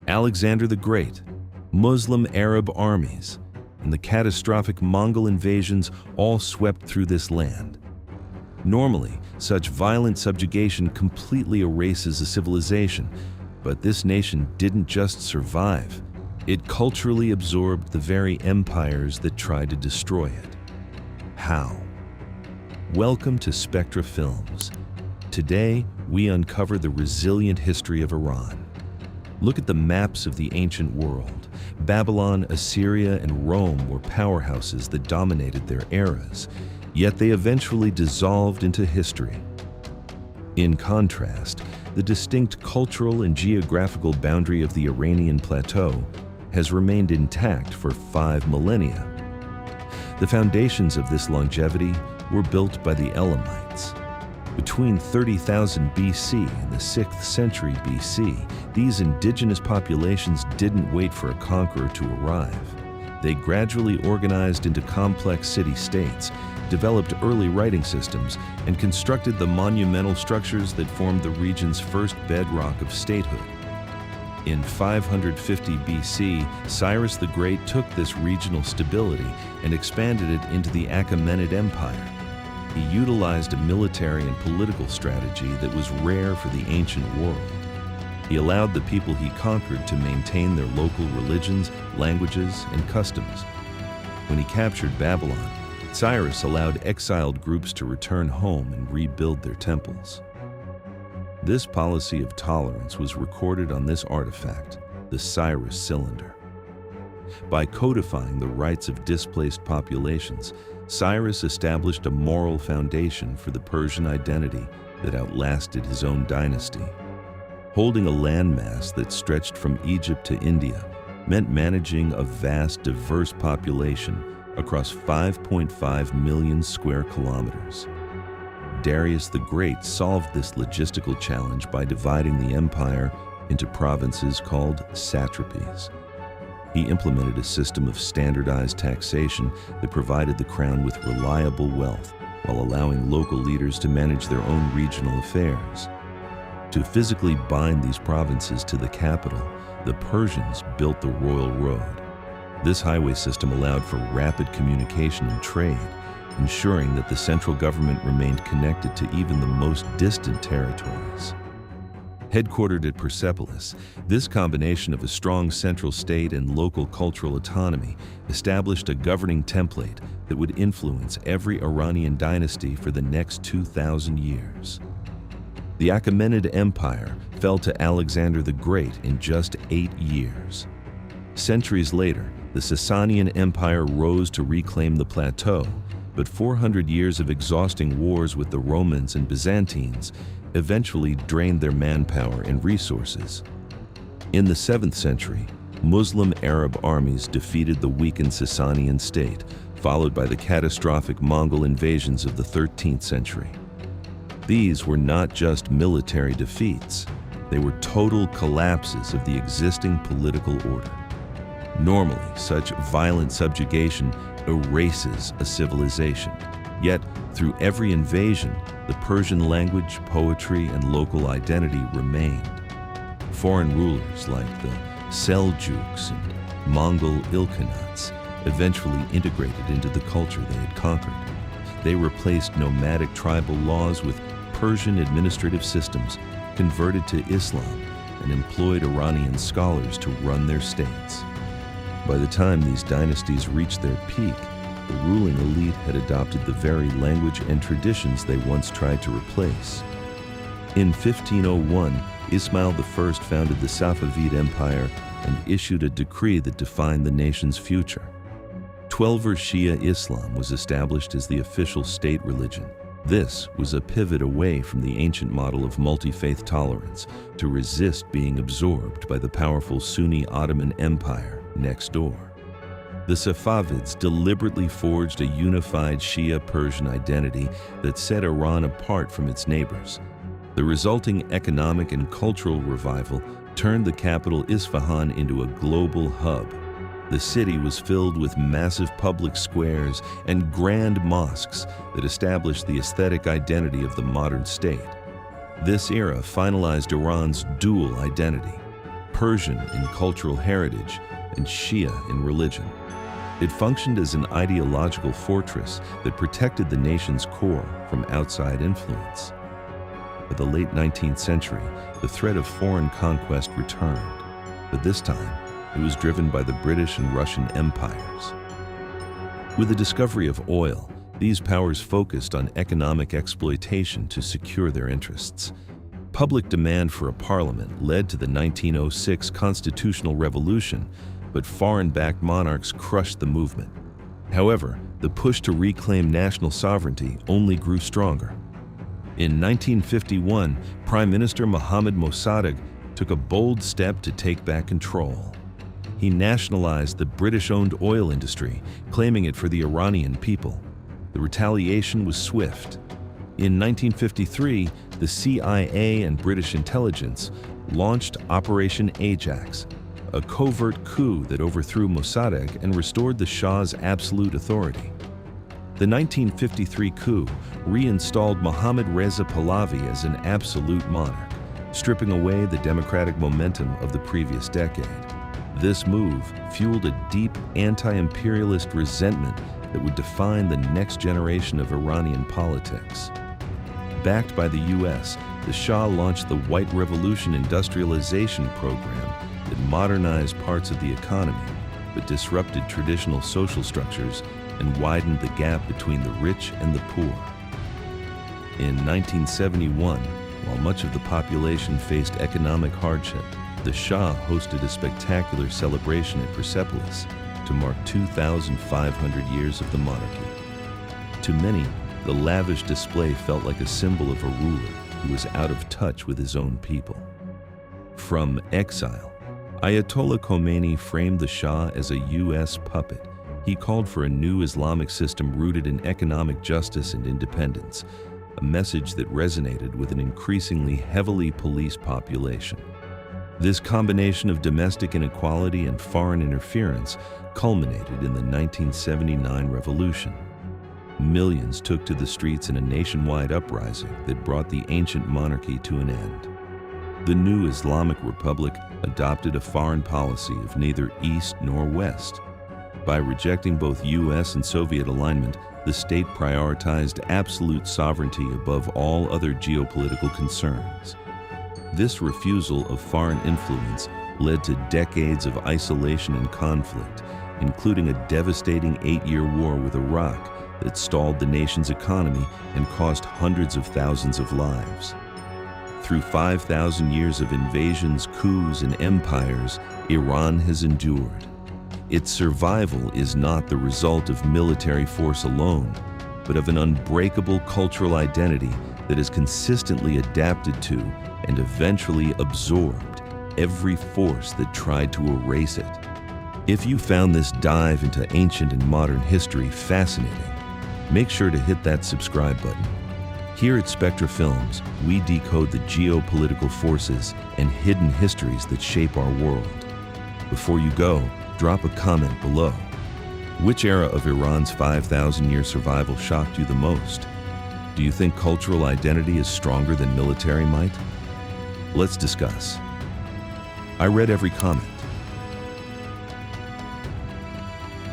Alexander the Great, Muslim Arab armies, and the catastrophic Mongol invasions all swept through this land. Normally, such violent subjugation completely erases a civilization, but this nation didn't just survive. It culturally absorbed the very empires that tried to destroy it. How? Welcome to Spectra Films. Today, we uncover the resilient history of Iran. Look at the maps of the ancient world. Babylon, Assyria, and Rome were powerhouses that dominated their eras, yet they eventually dissolved into history. In contrast, the distinct cultural and geographical boundary of the Iranian plateau has remained intact for 5 millennia. The foundations of this longevity were built by the Elamites. Between 30,000 BC and the 6th century BC, these indigenous populations didn't wait for a conqueror to arrive. They gradually organized into complex city-states, developed early writing systems, and constructed the monumental structures that formed the region's first bedrock of statehood. In 550 BC, Cyrus the Great took this regional stability and expanded it into the Achaemenid Empire. He utilized a military and political strategy that was rare for the ancient world. He allowed the people he conquered to maintain their local religions, languages, and customs. When he captured Babylon, Cyrus allowed exiled groups to return home and rebuild their temples. This policy of tolerance was recorded on this artifact, the Cyrus cylinder. By codifying the rights of displaced populations, Cyrus established a moral foundation for the Persian identity that outlasted his own dynasty. Holding a landmass that stretched from Egypt to India meant managing a vast, diverse population across 5.5 million square kilometers. Darius the Great solved this logistical challenge by dividing the empire into provinces called satrapies. He implemented a system of standardized taxation that provided the crown with reliable wealth, while allowing local leaders to manage their own regional affairs. To physically bind these provinces to the capital, the Persians built the Royal Road. This highway system allowed for rapid communication and trade, ensuring that the central government remained connected to even the most distant territories. Headquartered at Persepolis, this combination of a strong central state and local cultural autonomy established a governing template that would influence every Iranian dynasty for the next 2,000 years. The Achaemenid Empire fell to Alexander the Great in just 8 years. Centuries later, the Sasanian Empire rose to reclaim the plateau, but 400 years of exhausting wars with the Romans and Byzantines eventually drained their manpower and resources. In the 7th century, Muslim Arab armies defeated the weakened Sasanian state, followed by the catastrophic Mongol invasions of the 13th century. These were not just military defeats, they were total collapses of the existing political order. Normally, such violent subjugation erases a civilization. Yet, through every invasion, the Persian language, poetry, and local identity remained. Foreign rulers like the Seljuks and Mongol Ilkhanates eventually integrated into the culture they had conquered. They replaced nomadic tribal laws with Persian administrative systems, converted to Islam, and employed Iranian scholars to run their states. By the time these dynasties reached their peak, the ruling elite had adopted the very language and traditions they once tried to replace. In 1501, Ismail I founded the Safavid Empire and issued a decree that defined the nation's future. Twelver Shia Islam was established as the official state religion. This was a pivot away from the ancient model of multi-faith tolerance to resist being absorbed by the powerful Sunni Ottoman Empire next door. The Safavids deliberately forged a unified Shia Persian identity that set Iran apart from its neighbors. The resulting economic and cultural revival turned the capital Isfahan into a global hub. The city was filled with massive public squares and grand mosques that established the aesthetic identity of the modern state. This era finalized Iran's dual identity. Persian in cultural heritage, and Shia in religion. It functioned as an ideological fortress that protected the nation's core from outside influence. By the late 19th century, the threat of foreign conquest returned, but this time it was driven by the British and Russian empires. With the discovery of oil, these powers focused on economic exploitation to secure their interests. Public demand for a parliament led to the 1906 constitutional revolution, but foreign-backed monarchs crushed the movement. However, the push to reclaim national sovereignty only grew stronger. In 1951, Prime Minister Mohammad Mossadegh took a bold step to take back control. He nationalized the British-owned oil industry, claiming it for the Iranian people. The retaliation was swift. In 1953, the CIA and British intelligence launched Operation Ajax, a covert coup that overthrew Mossadegh and restored the Shah's absolute authority. The 1953 coup reinstalled Mohammad Reza Pahlavi as an absolute monarch, stripping away the democratic momentum of the previous decade. This move fueled a deep anti-imperialist resentment that would define the next generation of Iranian politics. Backed by the US, the Shah launched the White Revolution industrialization program that modernized parts of the economy, but disrupted traditional social structures and widened the gap between the rich and the poor. In 1971, while much of the population faced economic hardship, the Shah hosted a spectacular celebration at Persepolis to mark 2,500 years of the monarchy. To many, the lavish display felt like a symbol of a ruler who was out of touch with his own people. From exile, Ayatollah Khomeini framed the Shah as a U.S. puppet. He called for a new Islamic system rooted in economic justice and independence, a message that resonated with an increasingly heavily policed population. This combination of domestic inequality and foreign interference culminated in the 1979 revolution. Millions took to the streets in a nationwide uprising that brought the ancient monarchy to an end. The new Islamic Republic adopted a foreign policy of neither East nor West. By rejecting both U.S. and Soviet alignment, the state prioritized absolute sovereignty above all other geopolitical concerns. This refusal of foreign influence led to decades of isolation and conflict, including a devastating 8-year war with Iraq that stalled the nation's economy and cost hundreds of thousands of lives. Through 5,000 years of invasions, coups, and empires, Iran has endured. Its survival is not the result of military force alone, but of an unbreakable cultural identity that has consistently adapted to and eventually absorbed every force that tried to erase it. If you found this dive into ancient and modern history fascinating, make sure to hit that subscribe button. Here at Spectra Films, we decode the geopolitical forces and hidden histories that shape our world. Before you go, drop a comment below. Which era of Iran's 5,000-year survival shocked you the most? Do you think cultural identity is stronger than military might? Let's discuss. I read every comment.